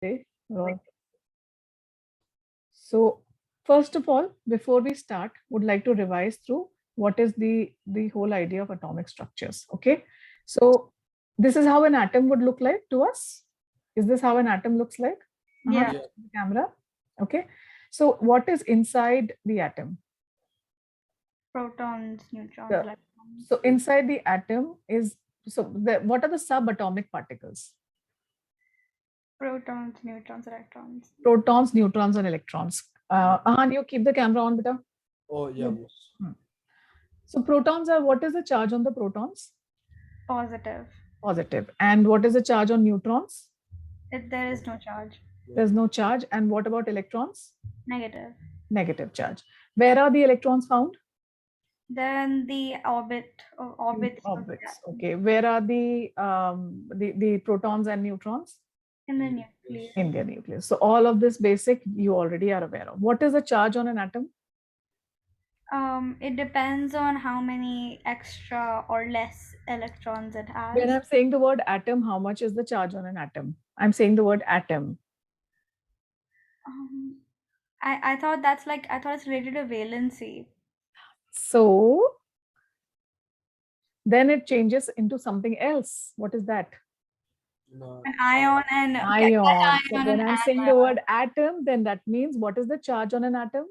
Okay. So first of all, before we start, would like to revise through what is the whole idea of atomic structures. Okay. So this is how an atom would look like to us. Is this how an atom looks like? Yeah. The camera. Okay. So what is inside the atom? Protons, neutrons, The- electrons. So inside the atom is, what are the subatomic particles? Protons, neutrons, electrons. Protons, neutrons, and electrons. Ahan, you keep the camera on, beta. Oh, yeah. Hmm. So protons are, what is the charge on the protons? Positive. Positive. And what is the charge on neutrons? There is no charge. There's no charge. And what about electrons? Negative. Negative charge. Where are the electrons found? Then the orbits. of the Orbits. atom. Okay. Where are the protons and neutrons? In the nucleus. In their nucleus. So all of this basic you already are aware of. What is the charge on an atom? It depends on how many extra or less electrons it has. When I'm saying the word atom, how much is the charge on an atom? I'm saying the word atom. I thought that's like, I thought it's related to valency. So then it changes into something else. What is that? No. An ion and Ion. So when and I'm saying the word atom, then that means what is the charge on an atom?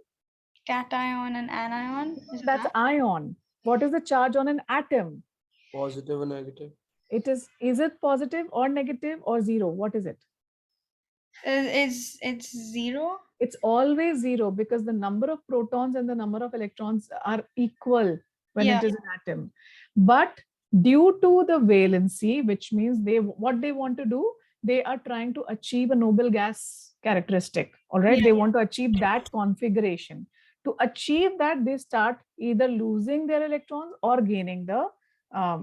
cation and anion. Is That's that? ion. What is the charge on an atom? Positive or negative? Is it positive or negative or zero? What is it? It's zero? It's always zero because the number of protons and the number of electrons are equal when Yeah. it is an atom. But due to the valency, which means what they want to do, they are trying to achieve a noble gas characteristic. All right. Yeah. They want to achieve that configuration. To achieve that, they start either losing their electrons or gaining the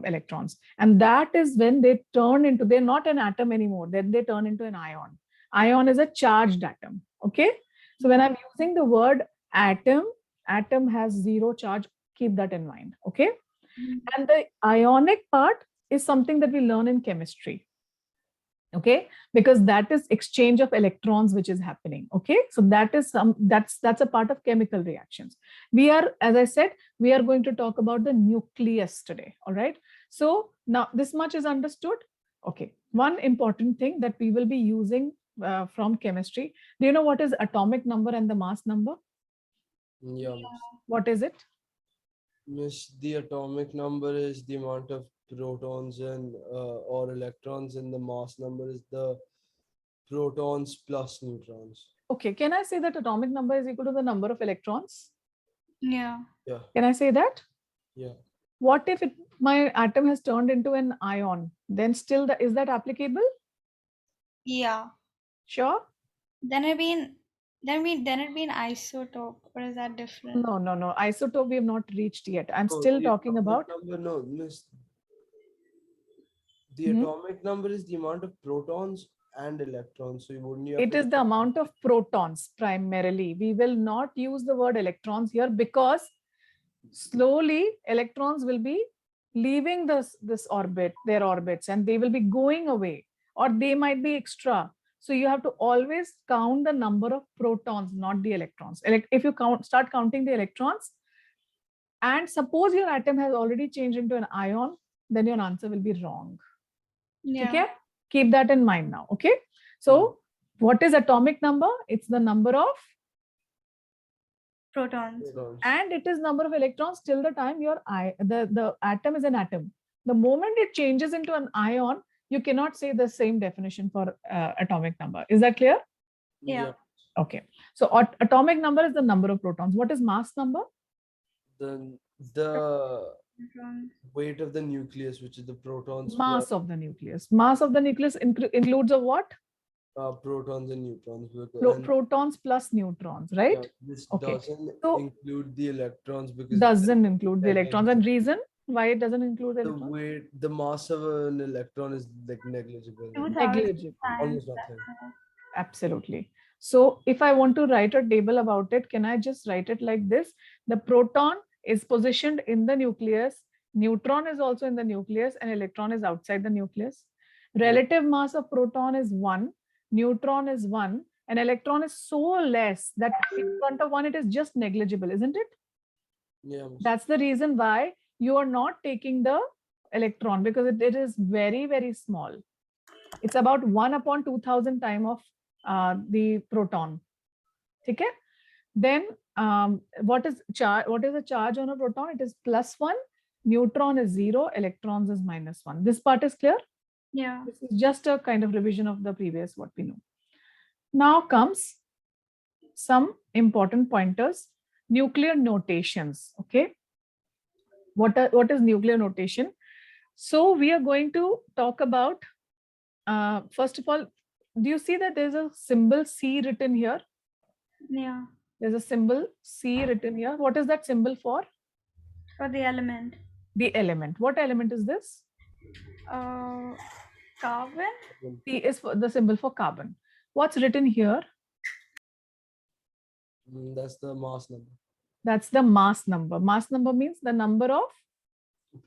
electrons. And that is when they turn into, they're not an atom anymore. Then they turn into an ion. Ion is a charged atom. Okay. So when I'm using the word atom, atom has zero charge. Keep that in mind. Okay. And the ionic part is something that we learn in chemistry. Okay, because that is exchange of electrons which is happening. Okay, so that is that's a part of chemical reactions. We are, as I said, we are going to talk about the nucleus today. All right, so now this much is understood. Okay, one important thing that we will be using from chemistry. Do you know what is atomic number and the mass number? Yeah. What is it? Miss, the atomic number is the amount of protons and or electrons, and the mass number is the protons plus neutrons. Okay, can I say that atomic number is equal to the number of electrons? Yeah. Yeah. Can I say that? Yeah. What if my atom has turned into an ion? Then still, is that applicable? Yeah. Sure. Then it'd be an isotope. Or is that different? No. Isotope we have not reached yet. I'm So still the talking atomic about. number, no, miss. The atomic number is the amount of protons and electrons. So you wouldn't. It is the amount of protons primarily. We will not use the word electrons here because slowly electrons will be leaving this orbit, their orbits, and they will be going away, or they might be extra. So you have to always count the number of protons, not the electrons. If you start counting the electrons, and suppose your atom has already changed into an ion, then your answer will be wrong. Yeah. Okay, keep that in mind now. Okay, so what is atomic number? It's the number of Protons. and it is number of electrons till the time the atom is an atom. The moment it changes into an ion, you cannot say the same definition for atomic number. Is that clear? Yeah. Okay, so atomic number is the number of protons. What is mass number? Then the weight of the nucleus, which is the protons. Mass of the nucleus. Mass of the nucleus includes of what? Protons and neutrons. Protons plus neutrons, right? Yeah, this Okay. doesn't So, include the electrons because doesn't include the electrons. And reason why it doesn't include the the electrons? weight, the mass of an electron is like negligible. 2000 Negligible. Almost nothing. Absolutely. So if I want to write a table about it, can I just write it like this? The proton is positioned in the nucleus, neutron is also in the nucleus, and electron is outside the nucleus. Relative mass of proton is 1. neutron is 1, an electron is so less that in front of 1 it is just negligible, isn't it? Yeah, miss. That's the reason why you are not taking the electron, because it is very, very small. It's about 1 upon 2000 time of the proton. Okay? Then what is the charge on a proton? It is +1, neutron is 0, electrons is -1. This part is clear? Yeah. This is just a kind of revision of the previous what we know. Now comes some important pointers. Nuclear notations. Okay. What is nuclear notation? So we are going to talk about, first of all, do you see that there's a symbol C written here? Yeah. There's a symbol C written here. What is that symbol for? For the element. The element. What element is this? Carbon. C is for the symbol for carbon. What's written here? That's the mass number. That's the mass number. Mass number means the number of.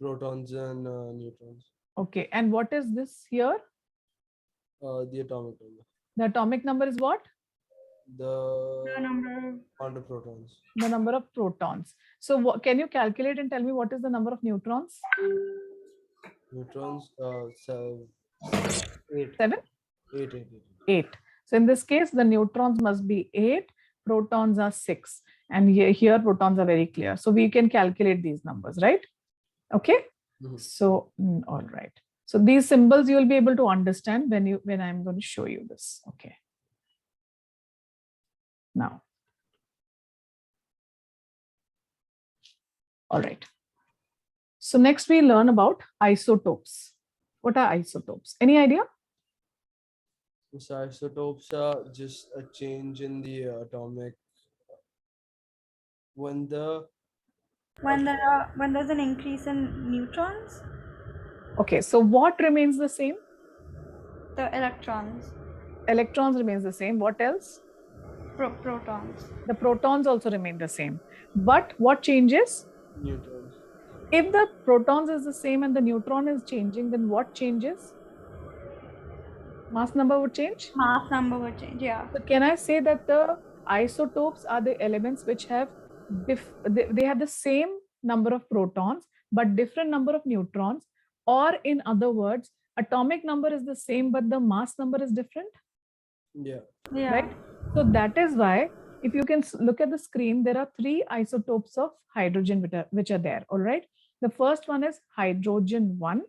Protons and neutrons. Okay. And what is this here? The atomic number. The atomic number is what? The number. Amount of protons. The number of protons. So can you calculate and tell me what is the number of neutrons? Neutrons, 8. 7? 8. 8. So in this case, the neutrons must be 8, protons are 6. And here protons are very clear. So we can calculate these numbers, right? Okay. Mhm. So, all right. So these symbols you will be able to understand when I'm going to show you this. Okay. Now. All right. So next we learn about isotopes. What are isotopes? Any idea? So isotopes are just a change in the atomic. When there's an increase in neutrons, Okay, so what remains the same? the electrons, Electrons remains the same. What else? protons. The protons also remain the same. But what changes? neutrons. If the protons is the same and the neutron is changing, then what changes? Mass number would change? Mass number would change, yeah. So can I say that the isotopes are the elements which have they have the same number of protons but different number of neutrons, or in other words, atomic number is the same but the mass number is different? Yeah. Yeah. Right? So that is why, if you can look at the screen, there are 3 isotopes of hydrogen which are there. All right. The first one is hydrogen 1,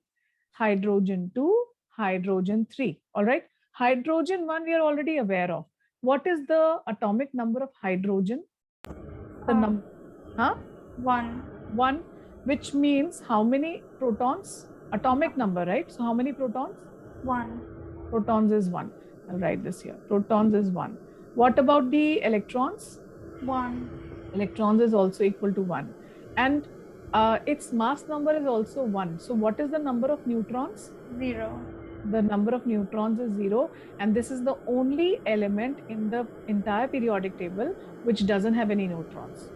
hydrogen 2, hydrogen 3. All right. Hydrogen 1 we are already aware of. What is the atomic number of hydrogen? The number, 1. 1, which means how many protons? Atomic number, right? So how many protons? 1. Protons is 1. I'll write this here. Protons is 1. What about the electrons? 1. Electrons is also equal to 1. And its mass number is also 1. So what is the number of neutrons? 0. The number of neutrons is 0. And this is the only element in the entire periodic table which doesn't have any neutrons.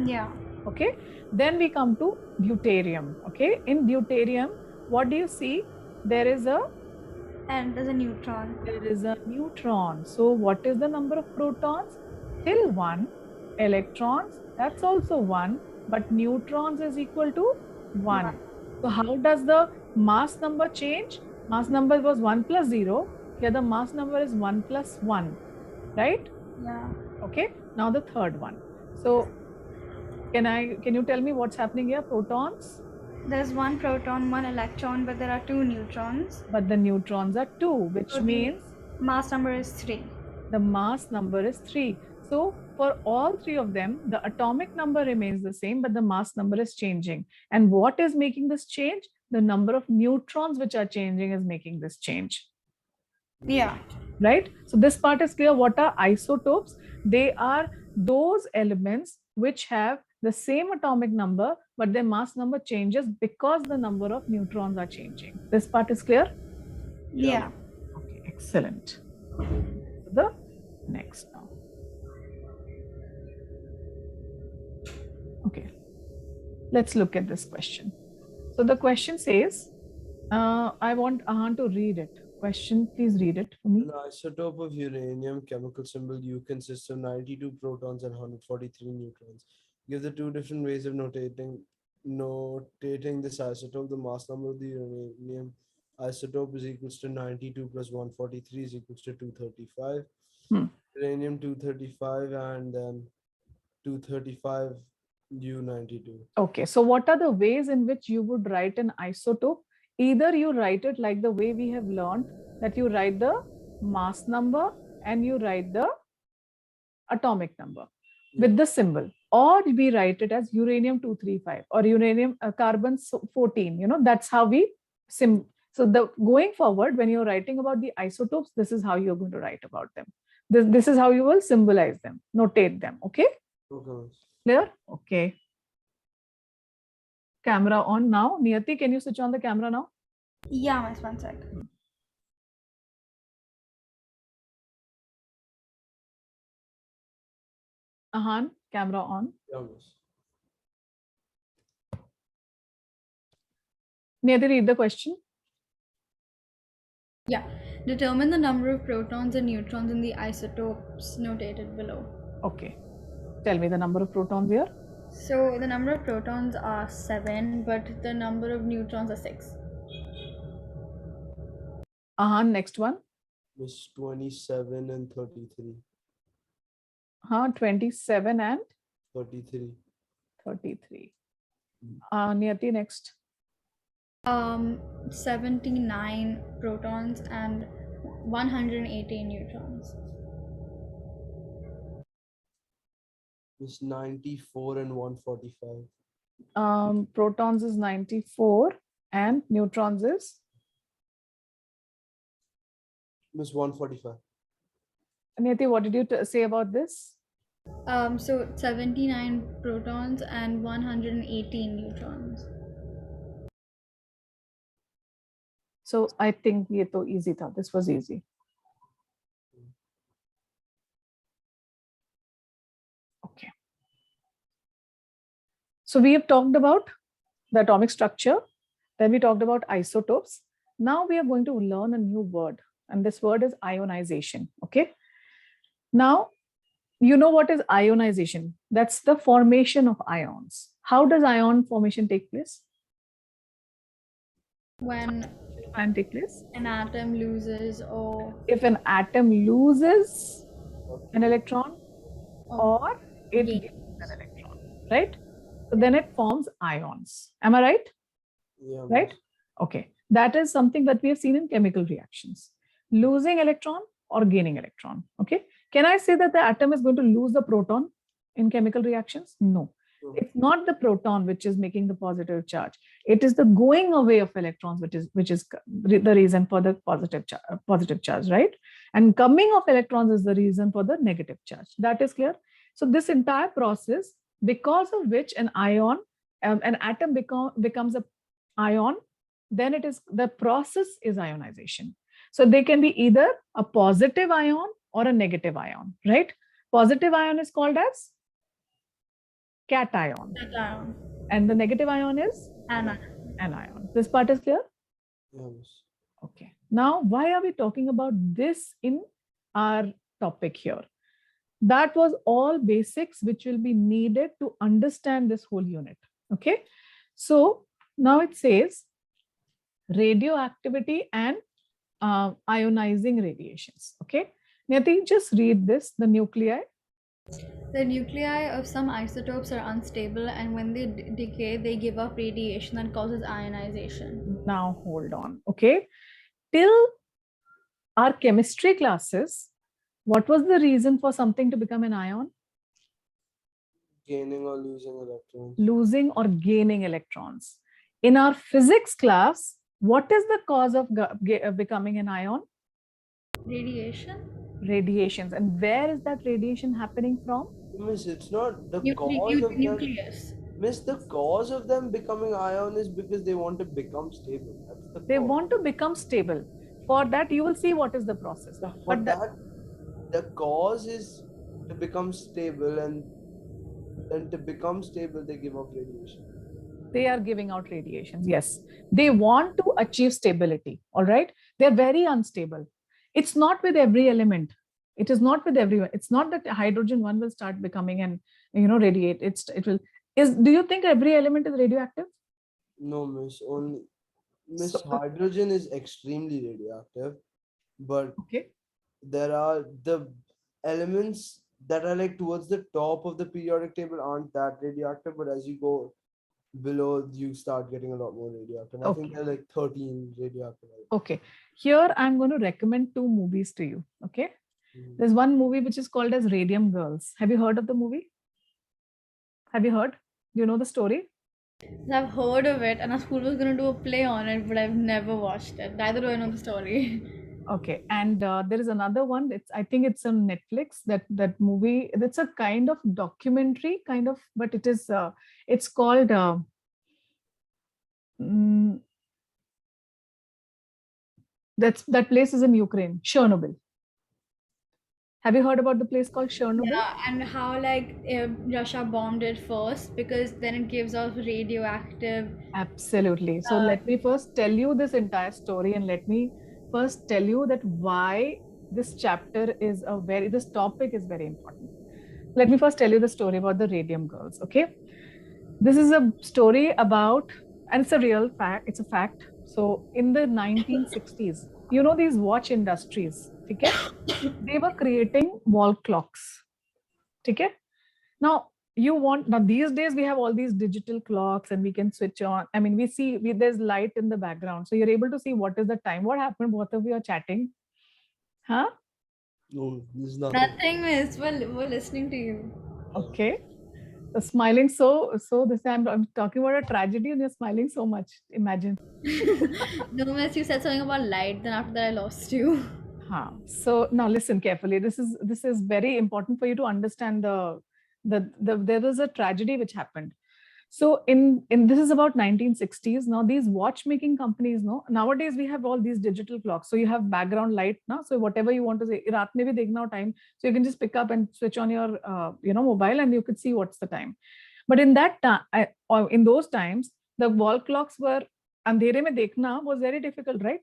Yeah. Okay. Then we come to deuterium. Okay. In deuterium, what do you see? There is a neutron. There is a neutron. So what is the number of protons? Still 1. Electrons, that's also 1. But neutrons is equal to 1. So how does the mass number change? Mass number was 1 plus 0. Here the mass number is 1 plus 1. Right? Yeah. Okay. Now the third one. So can you tell me what's happening here? Protons? There's 1 proton, 1 electron, but there are 2 neutrons. But the neutrons are 2, which So means mass number is 3. the mass number is 3. So for all 3 of them, the atomic number remains the same, but the mass number is changing. And what is making this change? The number of neutrons which are changing is making this change. Yeah. Right? So this part is clear. What are isotopes? They are those elements which have the same atomic number, but their mass number changes because the number of neutrons are changing. This part is clear? Yeah. Okay, excellent. The next now. Okay, let's look at this question. So the question says, I want Ahan to read it. question, please read it for me. An isotope of uranium, chemical symbol U, consists of 92 protons and 143 neutrons. Give the two different ways of notating this isotope. The mass number of the uranium isotope is equals to 92 plus 143 is equals to 235. Hmm. Uranium 235 and then 235 U92. Okay, so what are the ways in which you would write an isotope? Either you write it like the way we have learned, that you write the mass number and you write the atomic number with the symbol, or we write it as uranium 235 or uranium carbon 14. That's how we so the going forward, when you're writing about the isotopes, this is how you're going to write about them. This is how you will symbolize them, notate them. Okay, Okay. clear? Okay, camera on now. Niyati, can you switch on the camera now? Yeah, miss, 1 sec. Ahan, camera on. Yeah, miss. Niyati, read the question. Yeah. Determine the number of protons and neutrons in the isotopes notated below. Okay, tell me the number of protons here. So the number of protons are 7, but the number of neutrons are 6. Ahan, next one. Miss 27 and 33. 27 and 33. 33. Niyati, next. 79 protons and 118 neutrons. Miss 94 and 145. Protons is 94 and neutrons is? Miss 145. Niyati, what did you say about this? So 79 protons and 118 neutrons. So I think ye to easy tha. This was easy. Okay. So we have talked about the atomic structure. Then we talked about isotopes. Now we are going to learn a new word, and this word is ionization. Okay. Now, you know what is ionization? That's the formation of ions. How does ion formation take place? When And take place? an atom loses or If an atom loses an electron or or it gains. gains an electron, right? So then it forms ions. Am I right? Yeah, Right? Okay. That is something that we have seen in chemical reactions. Losing electron or gaining electron. Okay. Can I say that the atom is going to lose the proton in chemical reactions? No. No. It's not the proton which is making the positive charge. It is the going away of electrons which is the reason for the positive charge, right? And coming of electrons is the reason for the negative charge. That is clear. So this entire process, because of which an atom becomes a ion, then the process is ionization. So they can be either a positive ion or a negative ion, right? Positive ion is called as cation, cation. and the negative ion is anion. This part is clear? Yeah, miss. Okay. Now, why are we talking about this in our topic here? That was all basics which will be needed to understand this whole unit. Okay. So now it says radioactivity and ionizing radiations. Okay. Niyati, just read this, the nuclei. The nuclei of some isotopes are unstable, and when they decay, they give off radiation that causes ionization. Now hold on. Okay. Till our chemistry classes, what was the reason for something to become an ion? Gaining or losing electrons. Losing or gaining electrons. In our physics class, what is the cause of becoming an ion? Radiation? Radiations. And where is that radiation happening from? Miss, it's not the cause of nucleus. Miss, the cause of them becoming ion is because they want to become stable. That's the They cause. want to become stable. For that, you will see what is the process. But the cause is to become stable, and then to become stable, they give off radiation. They are giving out radiations. Yes. They want to achieve stability. All right. They're very unstable. It's not with every element. It is not with everyone. It's not that hydrogen one will start becoming and radiate. It will. Do you think every element is radioactive? No, miss. Only So, miss hydrogen is extremely radioactive, but okay. there are the elements that are like towards the top of the periodic table aren't that radioactive, but as you go below, you start getting a lot more radioactive. I think Okay. there are like 13 radioactive. Okay. Here I'm going to recommend two movies to you. Okay. Mhm. There's one movie which is called as Radium Girls. Have you heard of the movie? Have you heard? Do you know the story? I've heard of it, and our school was gonna do a play on it, but I've never watched it. Neither do I know the story. Okay, and there is another one. I think it's on Netflix. That movie. It's a kind of documentary, kind of, but it is. It's called. Mm, that place is in Ukraine, Chernobyl. Have you heard about the place called Chernobyl? Yeah, and how like Russia bombed it first because then it gives off radioactive. Absolutely. So Uh, let me first tell you this entire story, and let me first tell you that why this chapter is this topic is very important. Let me first tell you the story about the Radium Girls. Okay. This is a story about, and it's a real fact, it's a fact. So in the 1960s, these watch industries, okay, they were creating wall clocks, okay. Now these days we have all these digital clocks and we can switch on. I mean, there's light in the background, so you're able to see what is the time, what happened, both of you are chatting, huh? No, there's nothing. Nothing, miss. We're listening to you. Okay. Smiling so this time I'm talking about a tragedy and you're smiling so much. Imagine. No, miss, you said something about light, then after that I lost you. So now listen carefully. This is very important for you to understand there was a tragedy which happened. So in this is about 1960s. Now these watchmaking companies, no, nowadays we have all these digital clocks. So you have background light now. So whatever you want to say, raat mein bhi dekhna ho time. So you can just pick up and switch on your mobile and you could see what's the time. But in that time, or in those times, the wall clocks were andhere mein dekhna was very difficult, right?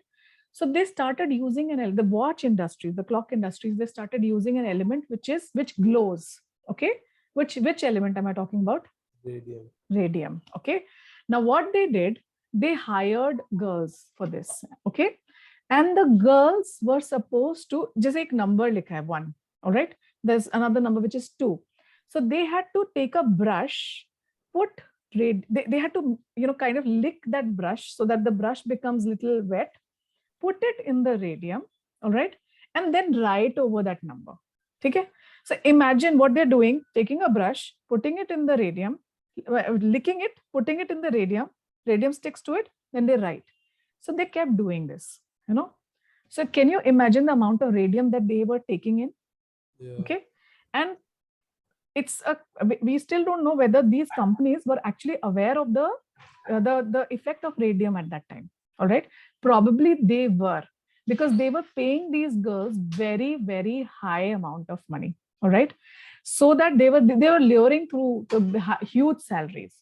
So they started using the watch industries, the clock industries, they started using an element which glows. Okay, which element am I talking about? Radium. Radium. Okay. Now what they did, they hired girls for this. Okay. And the girls were supposed to just एक number likha hai, 1. All right. There's another number which is 2. So they had to take a brush, they had to kind of lick that brush so that the brush becomes little wet, put it in the radium, all right, and then write over that number. Okay. So imagine what they're doing, taking a brush, putting it in the radium, licking it, putting it in the radium sticks to it, then they write. So they kept doing this, So can you imagine the amount of radium that they were taking in? Yeah. Okay. And we still don't know whether these companies were actually aware of the effect of radium at that time. All right. Probably they were, because they were paying these girls very, very high amount of money. All right. So that they were luring through the huge salaries.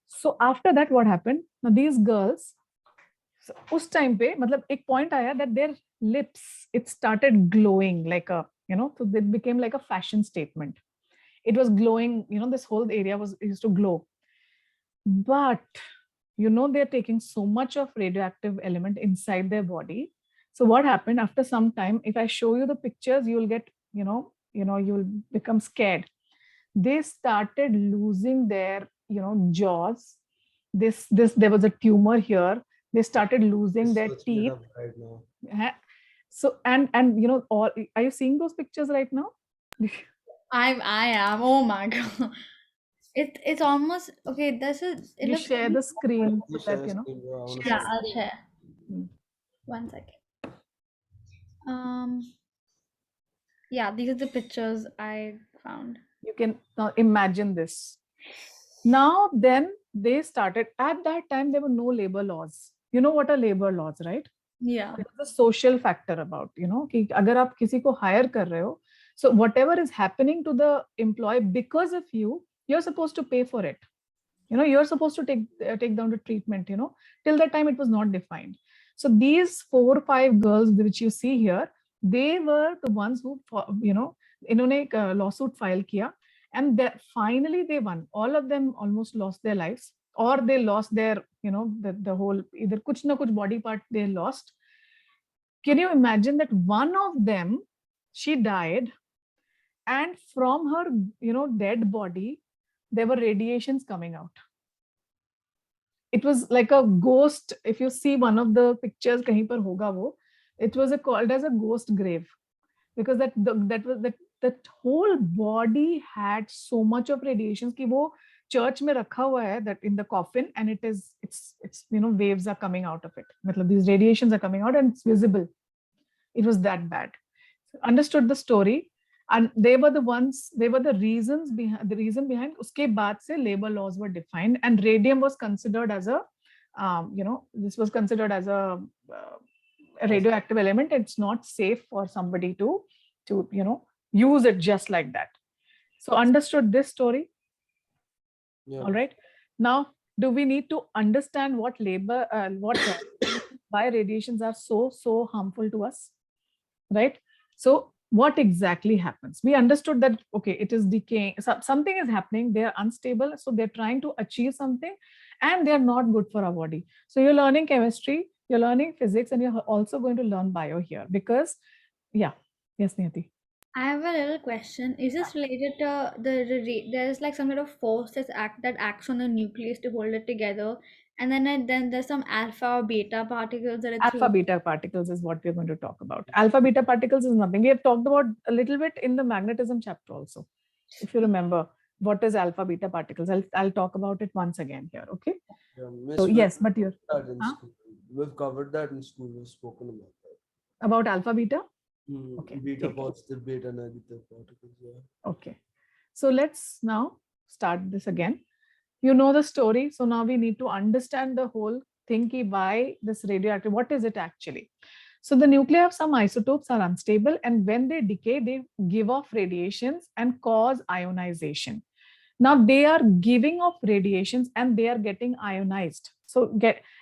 So after that, what happened? Now these girls, so उस time पे मतलब एक point आया that their lips, it started glowing like so it became like a fashion statement. It was glowing, this whole area used to glow. But they're taking so much of radioactive element inside their body. So what happened after some time, if I show you the pictures, you'll get, you'll become scared. They started losing their, jaws. There was a tumor here. They started losing their Searching it teeth. up right now. So and all, are you seeing those pictures right now? I am. Oh my god. It's almost okay. It You looks share the screen so You share that a screen, bro. I wanna Yeah, see share it. I'll screen. share. Hmm. 1 second. Yeah, these are the pictures I found. You can now imagine this. Now then they started, at that time there were no labor laws. You know what are labor laws, right? Yeah. There was a social factor about, कि अगर आप किसी को hire कर रहे हो, so whatever is happening to the employee because of you, you're supposed to pay for it. You're supposed to take down the treatment. Till that time it was not defined. So these 4 or 5 girls which you see here, they were the ones who इन्होंने एक lawsuit file किया, and finally they won. All of them almost lost their lives, or they lost their the whole, either kuch na kuch body part they lost. Can you imagine that one of them, she died, and from her dead body there were radiations coming out. It was like a ghost. If you see one of the pictures, kahin par hoga wo, it was called as a ghost grave, because that whole body had so much of radiations ki wo church mein rakha hua hai, that in the coffin, and it's waves are coming out of it. Matlab these radiations are coming out and it's visible. It was that bad. Understood the story, and they were the reason behind uske baad se labor laws were defined, and radium was considered as a this was considered as a radioactive element. It's not safe for somebody to use it just like that. So understood this story? Yeah. All right. Now, do we need to understand what why radiations are so harmful to us? Right? So what exactly happens? We understood that, okay, it is decaying. Something is happening. They are unstable. So they're trying to achieve something, and they're not good for our body. So you're learning chemistry, you're learning physics, and you're also going to learn bio here, because, yeah. Yes, Niyati. I have a little question. Is this related to there's like some sort of force that acts on the nucleus to hold it together, and then there's some alpha or beta particles that are Alpha through. beta particles is what we're going to talk about. Alpha beta particles is nothing. We have talked about a little bit in the magnetism chapter also. If you remember, what is alpha beta particles? I'll talk about it once again here. Okay. Yeah, Miss, So we've yes, but you're covered that in huh? school. We've covered that in school. We've spoken about that. About alpha beta. Okay, Beta take it. positive, beta negative particles. Yeah. Okay. So let's now start this again. You know the story. So now we need to understand the whole thing, why this radioactive, what is it actually? So the nuclei of some isotopes are unstable, and when they decay, they give off radiations and cause ionization. Now they are giving off radiations and they are getting ionized. So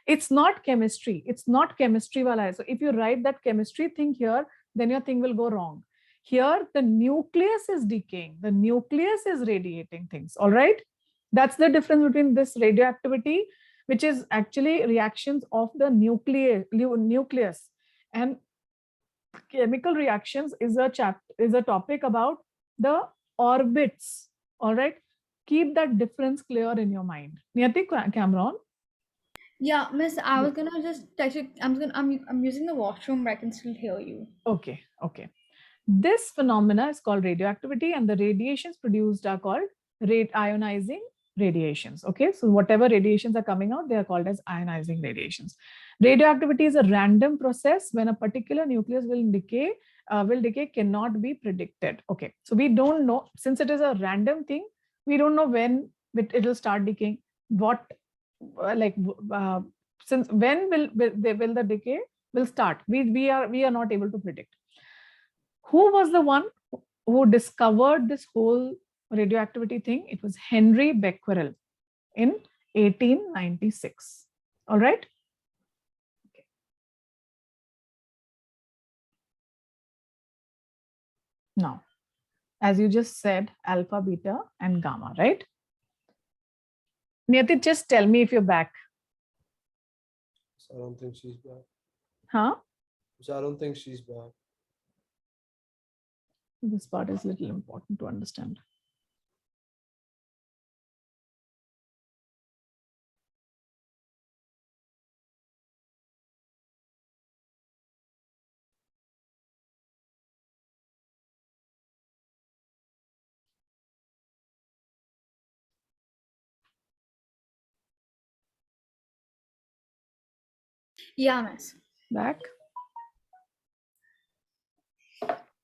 it's not chemistry. It's not chemistry wala. So if you write that chemistry thing here, then your thing will go wrong. Here, the nucleus is decaying. The nucleus is radiating things. All right. That's the difference between this radioactivity, which is actually reactions of the nucleus, and chemical reactions is a topic about the orbits. All right. Keep that difference clear in your mind. Niyati, Cameron. Yeah, Miss, I Yeah. was gonna just text you. I'm using the washroom, but I can still hear you. Okay. Okay. This phenomena is called radioactivity, and the radiations produced are called ionizing radiations. Okay, so whatever radiations are coming out, they are called as ionizing radiations. Radioactivity is a random process. When a particular nucleus will decay cannot be predicted. Okay, so we don't know, since it is a random thing, we don't know when it will start decaying. What since when will the decay will start? We are not able to predict. Who was the one who discovered this whole radioactivity thing? It was Henry Becquerel in 1896. All right. Okay. Now, as you just said, alpha, beta, and gamma, right? Niyati, just tell me if you're back. So I don't think she's back. Huh? So I don't think she's back. This part is a little important to understand. Yeah, Miss. Back.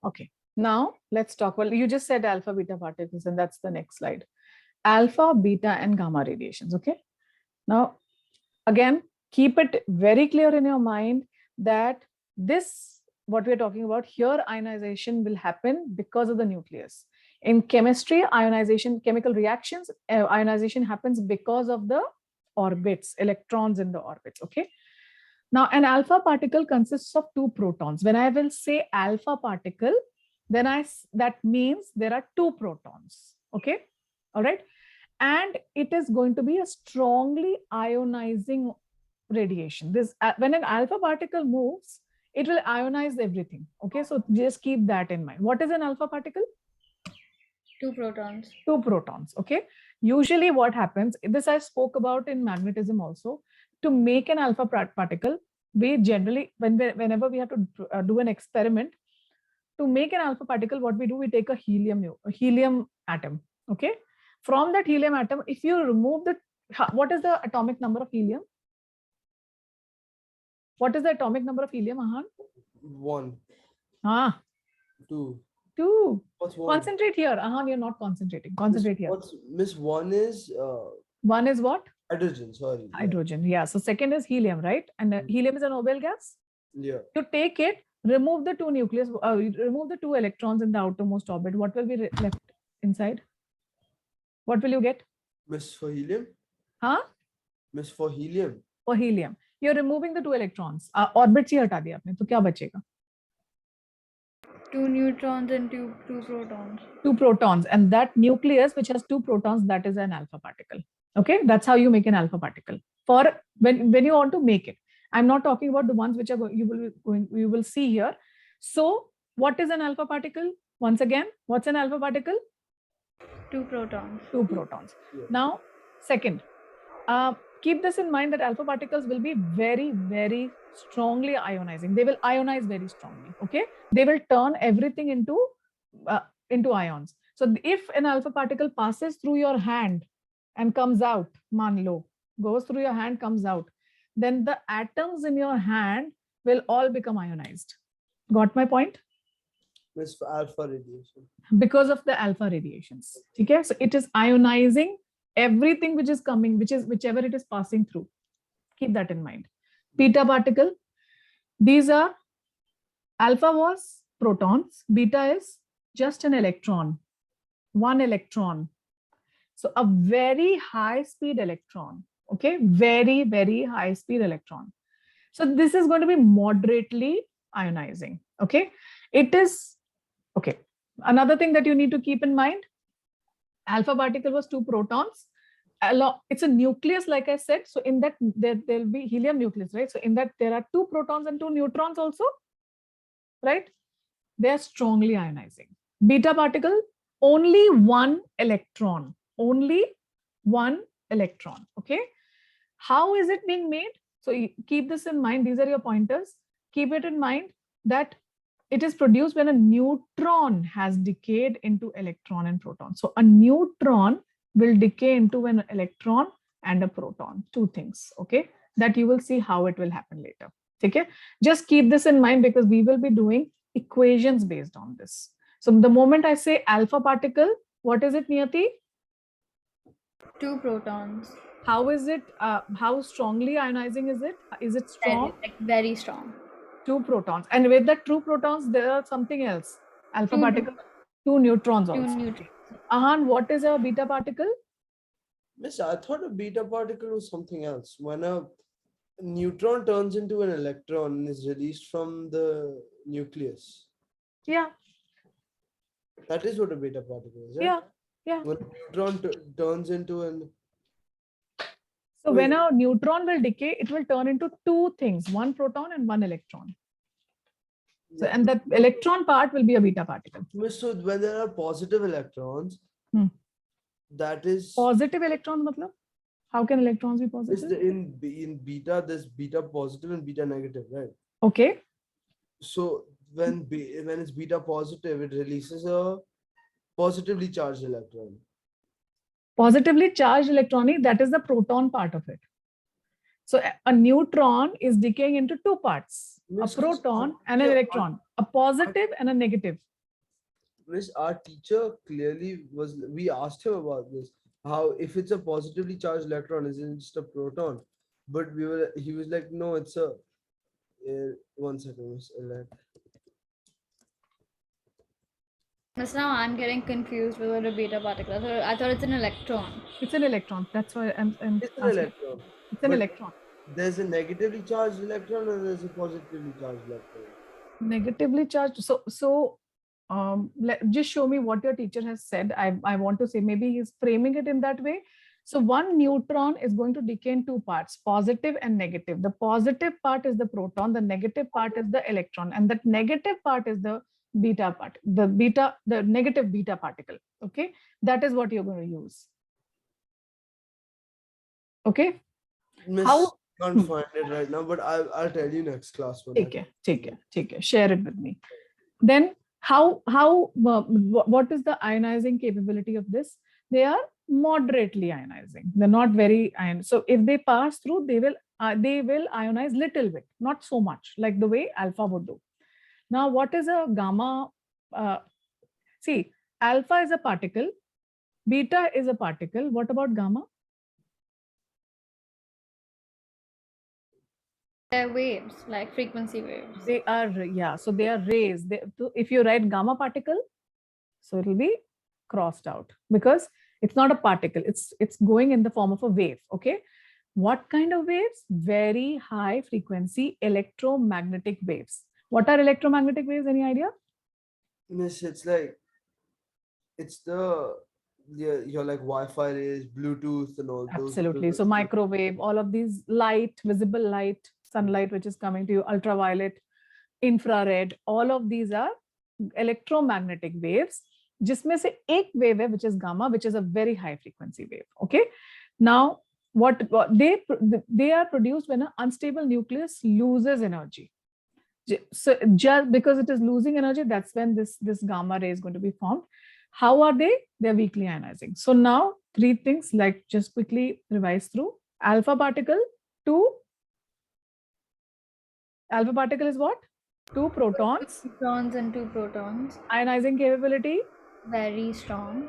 Okay. Now let's talk. Well, you just said alpha, beta particles, and that's the next slide. Alpha, beta, and gamma radiations. Okay. Now, again, keep it very clear in your mind that this, what we're talking about here, ionization will happen because of the nucleus. In chemistry, ionization, chemical reactions, ionization happens because of the orbits, electrons in the orbits, okay? Now, an alpha particle consists of two protons. When I will say alpha particle, then that means there are two protons, okay? All right. And it is going to be a strongly ionizing radiation. This when an alpha particle moves, it will ionize everything, okay? So just keep that in mind. What is an alpha particle? Two protons. Two protons, okay? Usually what happens, this I spoke about in magnetism also, to make an alpha particle, we generally, whenever we have to do an experiment, to make an alpha particle, what we do, we take a helium atom, okay? From that helium atom, if you remove the, what is the atomic number of helium? What is the atomic number of helium, Ahan? 1. 2. 2. What's 1? Concentrate here. Ahan, you're not concentrating. Concentrate here. Miss 1 is 1 is what? hydrogen, sorry. Hydrogen, yeah. So second is helium, right? And helium is a noble gas. Yeah. You take it, remove the two nucleus, remove the two electrons in the outermost orbit. What will be left inside? What will you get? Miss for helium? Huh? Miss for helium. For helium. You're removing the two electrons. Orbits ही हटा दिया आपने, तो क्या बचेगा? 2 neutrons and two protons. 2 protons, and that nucleus which has 2 protons, that is an alpha particle. Okay, that's how you make an alpha particle. For when you want to make it, I'm not talking about the ones which are you will see here. So what is an alpha particle? Once again, what's an alpha particle? 2 protons. 2 protons. Yeah. Now, second, keep this in mind that alpha particles will be very, very strongly ionizing. They will ionize very strongly. Okay, they will turn everything into ions. So if an alpha particle passes through your hand and comes out, man lo, goes through your hand, comes out, then the atoms in your hand will all become ionized. Got my point? Miss for alpha radiation. Because of the alpha radiations. Okay, so it is ionizing everything which is coming, whichever it is passing through. Keep that in mind. Beta particle, these are, alpha was protons, beta is just an electron, one electron. So a very high speed electron, okay, very, very high speed electron. So this is going to be moderately ionizing, okay. It is, okay, another thing that you need to keep in mind, alpha particle was 2 protons. It's a nucleus, like I said. So in that there'll be helium nucleus, right? So in that there are 2 protons and 2 neutrons also, right? They are strongly ionizing. Beta particle, only 1 electron, only 1 electron, okay? How is it being made? So keep this in mind. These are your pointers. Keep it in mind that it is produced when a neutron has decayed into electron and proton. So a neutron will decay into an electron and a proton, 2 things, okay? That you will see how it will happen later, okay? Just keep this in mind because we will be doing equations based on this. So the moment I say alpha particle, what is it, Niyati? 2 protons. How is it, how strongly ionizing is it? Is it strong? Very strong. 2 protons. And with the 2 protons, there are something else. Alpha particle, 2 neutrons also. 2 neutrons. Ahan, what is a beta particle? Miss, I thought a beta particle was something else. When a neutron turns into an electron and is released from the nucleus. Yeah. That is what a beta particle is, right? Yeah. Yeah. When a neutron turns into an... So when a neutron will decay, it will turn into 2 things, 1 proton and 1 electron. So, and that electron part will be a beta particle. So when there are positive electrons, that is... Positive electrons, matlab? How can electrons be Is positive? in beta, there's beta positive and beta negative, right? Okay. So when it's beta positive, it releases a positively charged electron. Positively charged electronic, that is the proton part of it. So a neutron is decaying into 2 parts, a proton and an electron, a positive and a negative. Miss, our teacher clearly we asked him about this, how if it's a positively charged electron, isn't it just a proton? But he was like, no, it's a, 1 second, Miss. But now I'm getting confused with what a beta particle is. So I thought it's an electron. It's an electron. That's why I'm It's an asking. electron. It's an But electron. there's a negatively charged electron and there's a positively charged electron. Negatively charged. Just show me what your teacher has said. I want to say maybe he's framing it in that way. So one neutron is going to decay in two parts, positive and negative. The positive part is the proton, the negative part is the electron, and that negative part is the beta part, the negative beta particle. Okay, that is what you're going to use. Okay. Miss, How? can't find it right now, but I'll tell you next class. Take care. Share it with me. Then what is the ionizing capability of this? They are moderately ionizing. They're not very ion. So if they pass through, they will ionize little bit, not so much like the way alpha would do. Now, what is a gamma? See, alpha is a particle, beta is a particle. What about gamma? They're waves, like frequency waves. They are, yeah, so they are rays. If you write gamma particle, so it will be crossed out because it's not a particle, it's going in the form of a wave. Okay, what kind of waves? Very high frequency electromagnetic waves. What are electromagnetic waves? Any idea? Miss, it's like your like Wi-Fi rays, Bluetooth, and all those. Absolutely. So microwave, all of these light, visible light, sunlight which is coming to you, ultraviolet, infrared, all of these are electromagnetic waves. जिसमें से एक wave है which is gamma, which is a very high frequency wave. Okay. Now what they are produced when an unstable nucleus loses energy. So just because it is losing energy, that's when this gamma ray is going to be formed. How are they? They're weakly ionizing. So now three things, like just quickly revise through. Alpha particle, alpha particle is what? Two protons. Neutrons and two protons. Ionizing capability. Very strong.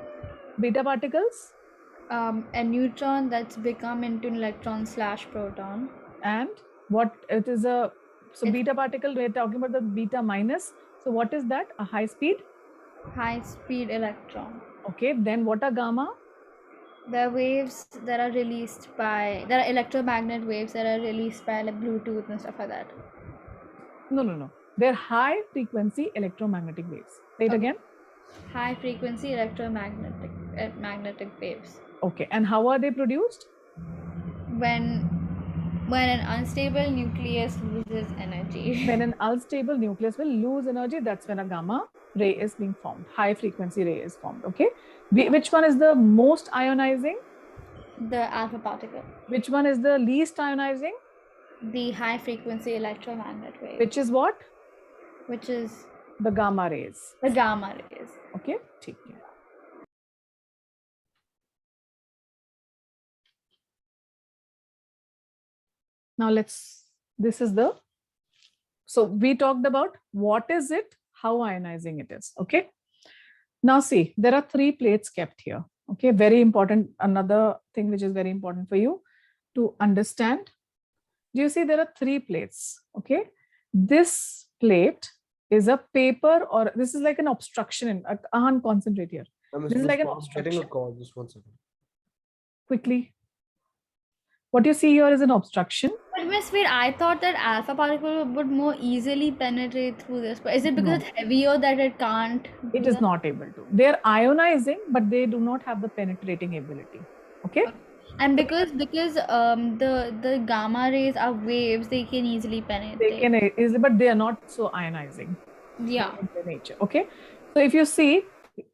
Beta particles. A neutron that's become into an electron / proton. And what it is beta particle, we're talking about the beta minus. So what is that? A high speed? High speed electron. Okay, then what are gamma? The waves that are released by, there are electromagnet waves that are released by like Bluetooth and stuff like that. No. They're high frequency electromagnetic waves. Say it again. High frequency magnetic waves. Okay, and how are they produced? When an unstable nucleus loses energy. When an unstable nucleus will lose energy, that's when a gamma ray is being formed. High frequency ray is formed. Okay, which one is the most ionizing? The alpha particle. Which one is the least ionizing? The high frequency electromagnet wave. Which is what? Which is the gamma rays. The gamma rays. Okay, ठीक है. Now so we talked about what is it, how ionizing it is. Okay. Now see, there are three plates kept here. Okay, very important. Another thing which is very important for you to understand. Do you see there are three plates? Okay, this plate is a paper, or this is like an obstruction. Ahan, concentrate here. This is like an obstruction. Getting a call. Just 1 second. Quickly. What you see here is an obstruction. But Miss Veer, I thought that alpha particle would more easily penetrate through this. But is it because it's heavier that it can't? It is not able to. They're ionizing, but they do not have the penetrating ability. Okay. And because the gamma rays are waves, they can easily penetrate. They can easily, but they are not so ionizing. Yeah. In their nature. Okay. So if you see,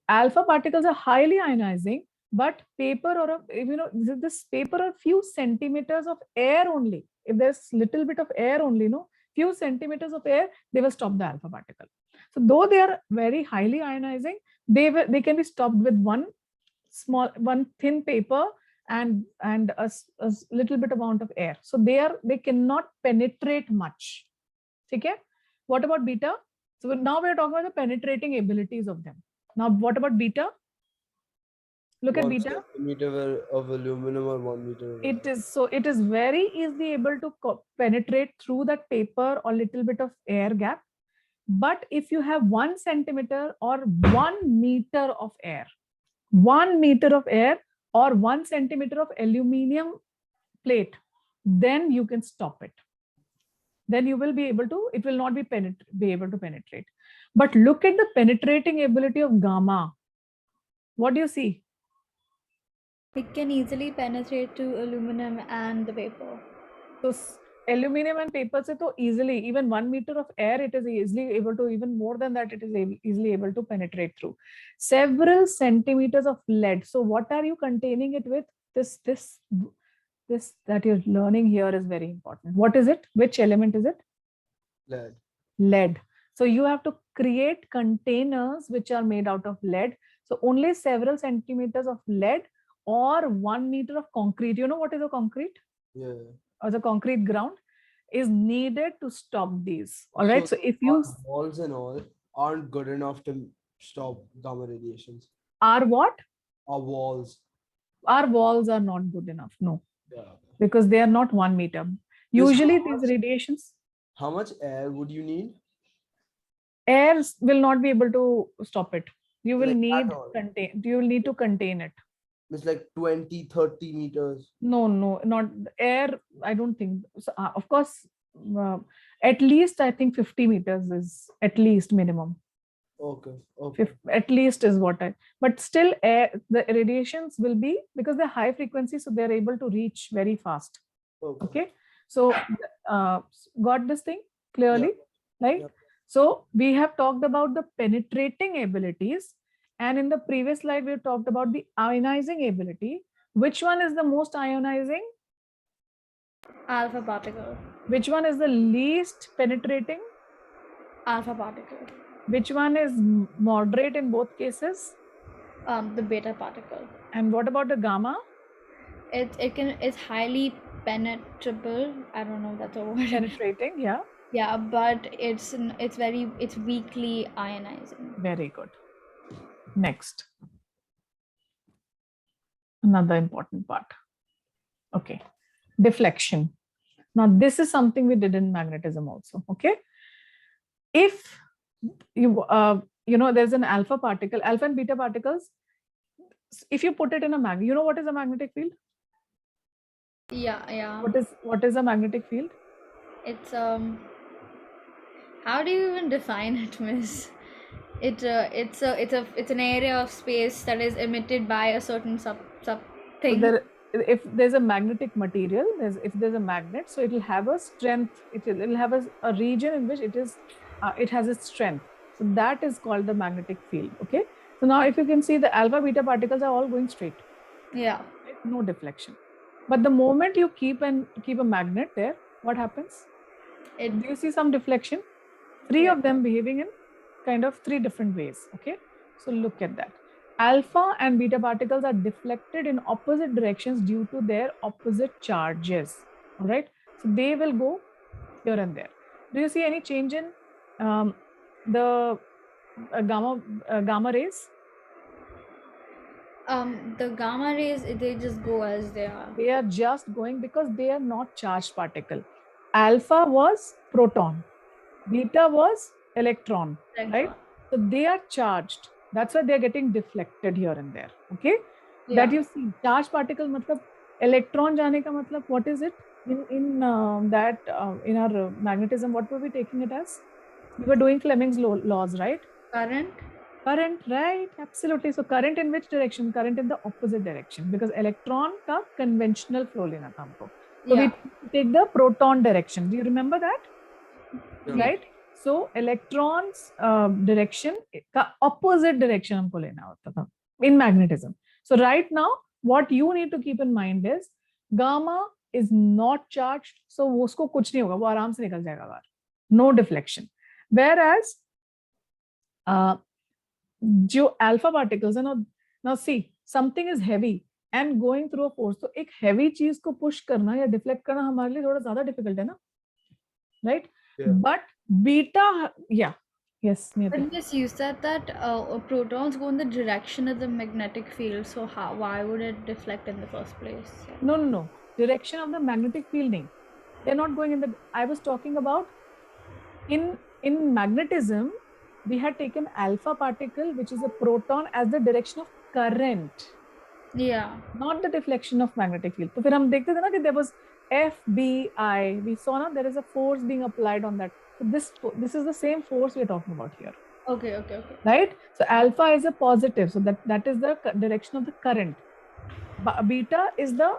alpha particles are highly ionizing, but paper or this paper or few centimeters of air only. If there's little bit of air only, few centimeters of air, they will stop the alpha particle. So though they are very highly ionizing, they can be stopped with one thin paper and a little bit amount of air. So they cannot penetrate much. Okay. What about beta? So now we're talking about the penetrating abilities of them. Now what about beta? Look at beta. 1 centimeter of aluminum or 1 meter. It is very easily able to penetrate through that paper or little bit of air gap. But if you have 1 centimeter or 1 meter of air, 1 meter of air or 1 centimeter of aluminum plate, then you can stop it. Then you will be able to, it will not be able to penetrate. But look at the penetrating ability of gamma. What do you see? It can easily penetrate to aluminum and the paper. So aluminum and paper se to easily, even 1 meter of air, it is easily able to, even more than that, it is easily able to penetrate through. Several centimeters of lead. So what are you containing it with? This that you're learning here is very important. What is it? Which element is it? Lead. Lead. So you have to create containers which are made out of lead. So only several centimeters of lead or 1 meter of concrete. You know what is a concrete? Yeah. Or the concrete ground is needed to stop these. All right. So if you walls and all aren't good enough to stop gamma radiations. are what? Our walls. Our walls are not good enough. No. Yeah. Because they are not 1 meter. Usually these radiations. How much air would you need? Air will not be able to stop it. You will Like need you will need to contain it. It's like 20, 30 meters. No, not air. I don't think so. Of course, at least I think 50 meters is at least minimum. Okay. At least is what I. But still, air, the radiations will be, because they're high frequency, so they're able to reach very fast. Okay. So got this thing clearly, right? Yep. So we have talked about the penetrating abilities, and in the previous slide we talked about the ionizing ability. Which one is the most ionizing? Alpha particle. Which one is the least penetrating? Alpha particle. Which one is moderate in both cases? The beta particle. And what about the gamma? It's highly penetrable. I don't know if that's a word. Penetrating, yeah. Yeah, but it's weakly ionizing. Very good. Next. Another important part. Okay. Deflection. Now this is something we did in magnetism also. Okay. If you there's an alpha particle, alpha and beta particles. If you put it in a magnet, you know what is a magnetic field? Yeah. What is a magnetic field? It's how do you even define it, miss? It's an area of space that is emitted by a certain sub thing. So if there's a magnetic material, if there's a magnet, so it will have a strength. It will have a region in which it has its strength. So that is called the magnetic field. Okay. So now if you can see, the alpha beta particles are all going straight. Yeah. No deflection. But the moment you keep a magnet there, what happens? Do you see some deflection? Three of them behaving in kind of 3 different ways. Okay. So look at that. Alpha and beta particles are deflected in opposite directions due to their opposite charges. All right. So they will go here and there. Do you see any change in the gamma rays? The gamma rays, they just go as they are. They are just going because they are not charged particle. Alpha was proton, beta was electron, right? So they are charged. That's why they're getting deflected here and there. Okay. That you see, charged particle matlab electron jaane ka matlab, what is it? In our magnetism, what were we taking it as? We were doing Fleming's laws, right? Current, right? Absolutely. So current in which direction? Current in the opposite direction, because electron ka conventional flow lena tha humko. So we take the proton direction. Do you remember that? Right? So electrons direction ka opposite direction humko lena hota tha in magnetism. So right now, what you need to keep in mind is gamma is not charged, so usko kuch nahi hoga, wo aaram se nikal jayega bahar. No deflection. Whereas जो alpha particles है now see, something is heavy and going through a force, तो एक heavy चीज को push करना या deflect करना हमारे लिए थोड़ा ज्यादा difficult है ना, right? But beta, yes. But yes, you said that protons go in the direction of the magnetic field, so why would it deflect in the first place? No. Direction of the magnetic field nahi. They're not going in the. I was talking about in in magnetism, we had taken alpha particle, which is a proton, as the direction of current, Yeah. not the deflection of magnetic field. तो फिर हम देखते थे ना कि there was FBI. We saw now there is a force being applied on that. So this is the same force we are talking about here. Okay. Right? So alpha is a positive. So that is the direction of the current. Beta is the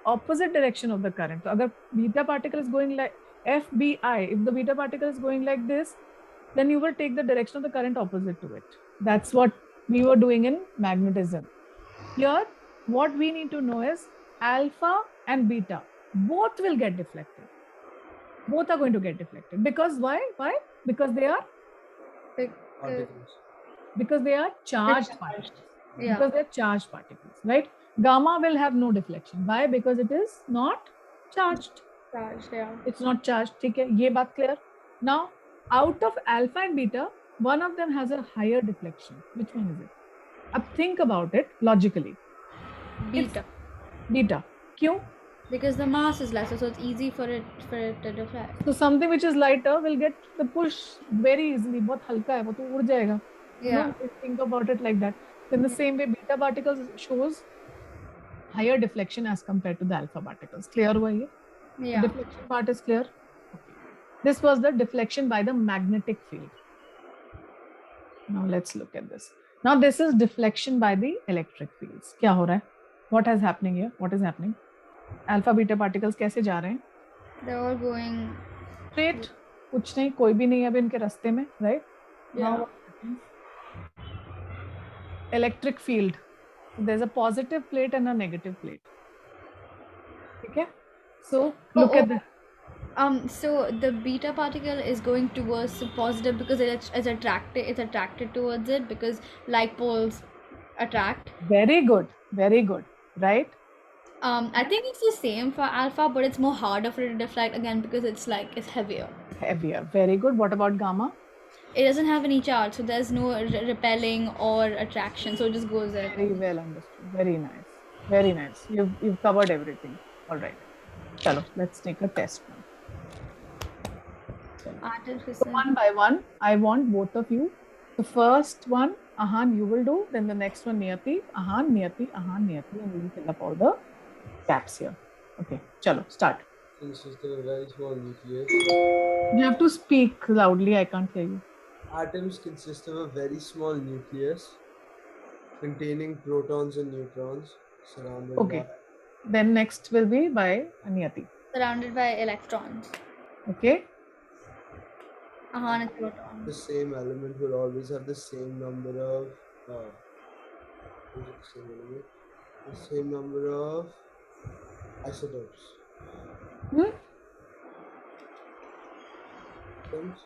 opposite direction of the current. So agar beta particle is going like FBI, if the beta particle is going like this, then you will take the direction of the current opposite to it. That's what we were doing in magnetism. Here, what we need to know is alpha and beta, both will get deflected. Both are going to get deflected. Because why? Because they are Particles. because they are charged particles. Yeah. Because they're charged particles, right? Gamma will have no deflection. Why? Because it is not charged. Charged, yeah. It's not charged. ठीक है, ये बात clear. Now, out of alpha and beta, one of them has a higher deflection. Which one is it? अब think about it logically. Beta. Beta. क्यों? Because the mass is lesser, so it's easy for it to deflect. So something which is lighter will get the push very easily. बहुत हल्का है, वो तो उड़ जाएगा. Yeah. No, think about it like that. In the same way, beta particles shows higher deflection as compared to the alpha particles. Clear हुआ ये? Yeah. The deflection part is clear. Okay. This was the deflection by the magnetic field. Now let's look at this. Now this is deflection by the electric fields. क्या हो रहा है? What is happening here? What is happening? Alpha beta particles कैसे जा रहे हैं? They're all going Straight. कुछ नहीं, कोई भी नहीं है अभी इनके रास्ते में, right? Yeah. Now what happens? Electric field. There's a positive plate and a negative plate. Okay. So look at the. So the beta particle is going towards the positive because it's attracted towards it because like poles attract. Very good. Right? I think it's the same for alpha, but it's more harder for it to deflect again because it's heavier. Heavier. Very good. What about gamma? It doesn't have any charge, so there's no repelling or attraction, so it just goes there. Very well understood. Very nice. You've covered everything. All right. Chalo, let's take a test now. So one by one, I want both of you. The first one, Ahan, you will do. Then the next one, Niyati, Ahan, Niyati, and we will fill up all the gaps here. Okay, chalo, start. Consists of a very small nucleus. You have to speak loudly. I can't hear you. Atoms consist of a very small nucleus containing protons and neutrons surrounded Okay. by. Then next will be by Niyati. Surrounded by electrons. Okay. And proton. The same element will always have the same number of the same number of isotopes. Atoms,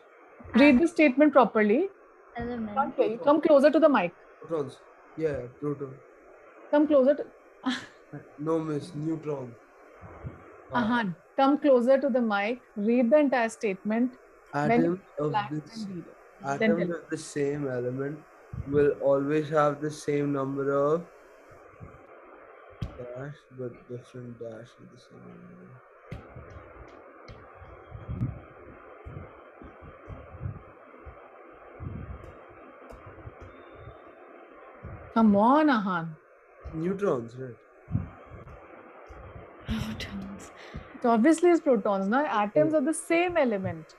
Read the statement properly. Element. Can't hear you. Come closer to the mic. protons. Yeah, proton. Come closer to. No, miss, neutron. Ahan, come closer to the mic. Read the entire statement. Atoms of Black this and read it. atoms of the same element will always have the same number of dash, but different dash with the same element. Come on, Ahan. Neutrons, right? Protons. It obviously is protons. Now, atoms are the same element.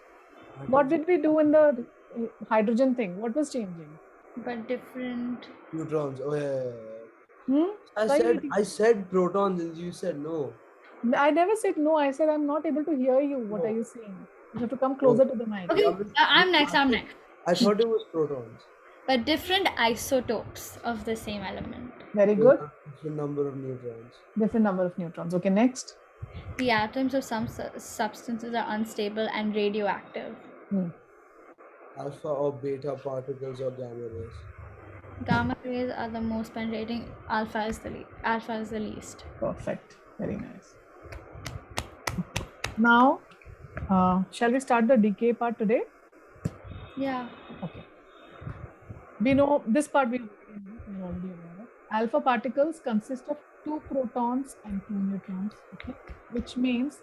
What did we do in the hydrogen thing? What was changing? But different. Neutrons. Oh yeah. Hmm? I said protons and you said no. I never said no. I said I'm not able to hear you. What are you saying? You have to come closer to the mic. Okay, I'm next. I thought it was protons. But different isotopes of the same element. Very good. Different number of neutrons. Different number of neutrons. Okay, next. The atoms of some substances are unstable and radioactive. Alpha or beta particles or gamma rays. Gamma rays are the most penetrating. Alpha is the least. Perfect. Very nice. Now, shall we start the decay part today? Yeah. Okay. We know this part we're already aware of. Alpha particles consist of 2 protons and 2 neutrons, okay? Which means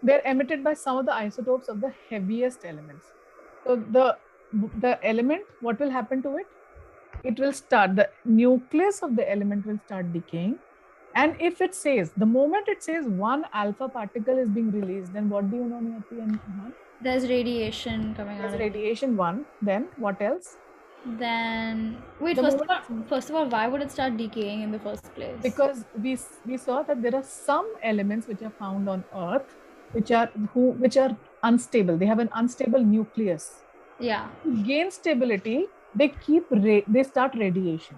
they're emitted by some of the isotopes of the heaviest elements. So the element, what will happen to it? It will start, the nucleus of the element will start decaying. And if it says, the moment it says one alpha particle is being released, then what do you know, Niyati and Ahan? There's radiation coming out There's of it. radiation one. Then what else? Then wait, The first of all, why would it start decaying in the first place? Because we saw that there are some elements which are found on Earth which are unstable. They have an unstable nucleus. Yeah. To gain stability, they they start radiation,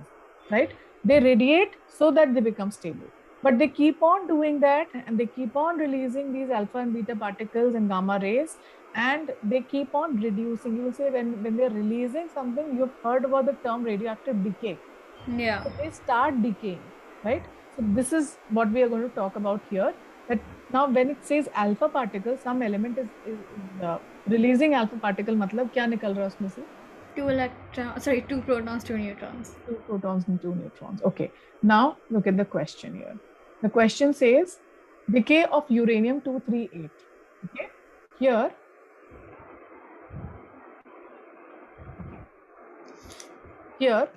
right? They radiate so that they become stable. But they keep on doing that, and they keep on releasing these alpha and beta particles and gamma rays, and they keep on reducing. You will say when they're releasing something, you've heard about the term radioactive decay. Yeah. So they start decaying, right? So this is what we are going to talk about here. That now when it says alpha particle, some element is releasing alpha particle. मतलब क्या निकल रहा है उसमें से? Two protons, two neutrons. Two protons and two neutrons. Okay. Now look at the question here. The question says decay of uranium-238. Okay. Here. Okay. Here.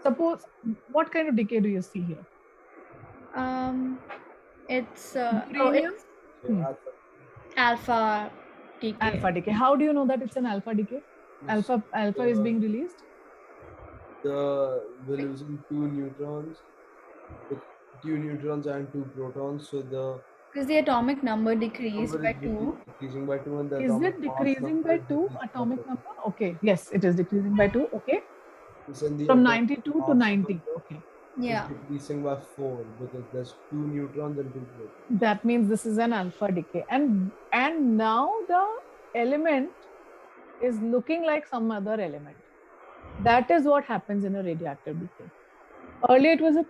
Suppose, what kind of decay do you see here? It's Uranium? alpha decay. Alpha decay. How do you know that it's an alpha decay? Alpha is being released? We're losing two neutrons and two protons. So because the atomic number decreased by 2. Decreasing by 2, and the Is it decreasing by 2 atomic number? Okay. Yes, it is decreasing by 2. Okay. From 92 to 90. Okay. Yeah. Decreasing by 4 because there's two neutrons and two protons. That means this is an alpha decay. And now the element is looking like some other element. That is what happens in a radioactive decay. Earlier it was a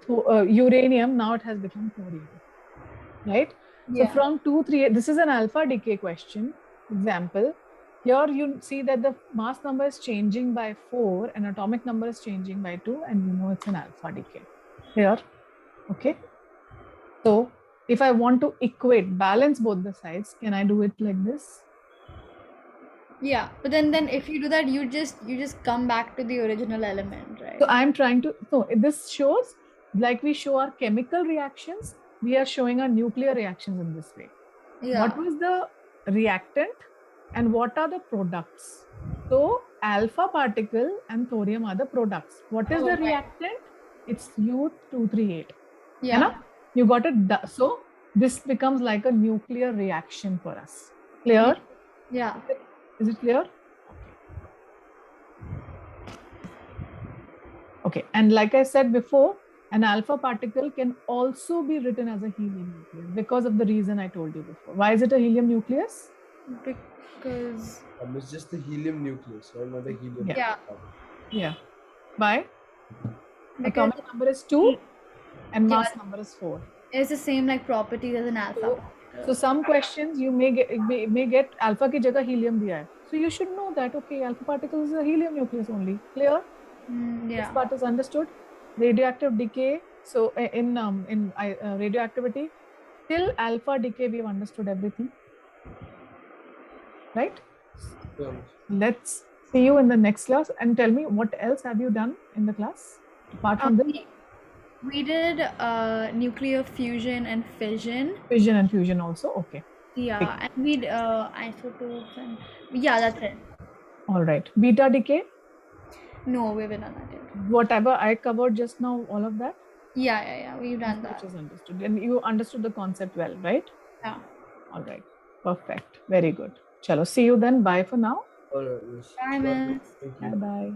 uranium, now it has become thorium. Right? Yeah. So from 238, this is an alpha decay question. Example, here you see that the mass number is changing by 4 and atomic number is changing by 2, and you know it's an alpha decay. Here, okay? So if I want to balance both the sides, can I do it like this? Yeah, but then if you do that, you just come back to the original element, right? So I'm trying to, so this shows, like we show our chemical reactions, we are showing our nuclear reactions in this way. Yeah. What was the reactant and what are the products? So alpha particle and thorium are the products. What is the reactant? It's U-238. Yeah. You got it. So this becomes like a nuclear reaction for us. Clear? Yeah. Is it clear? Okay. And like I said before, an alpha particle can also be written as a helium nucleus because of the reason I told you before. Why is it a helium nucleus? Because it's just the helium nucleus, right? Not a helium. Yeah. Yeah. Why? Because atomic number is 2 and mass number is 4. It's the same like properties as an alpha. So some questions you may get alpha ki jagah helium diya hai. So you should know that, okay, alpha particle is a helium nucleus only. Clear? Yeah. This part is understood. Radioactive decay. So in radioactivity, till alpha decay we've understood everything. Right? Yeah. Let's see you in the next class and tell me what else have you done in the class apart from this? We did nuclear fusion and fission. Fission and fusion also. Okay. Yeah, and we did isotopes and yeah, that's it. All right. Beta decay. No, we haven't done that yet. Whatever I covered just now, all of that. Yeah, we've done that. Which is understood, and you understood the concept well, right? Yeah. All right. Perfect. Very good. Chalo. See you then. Bye for now. All right. Bye, miss. Thank you. Bye bye.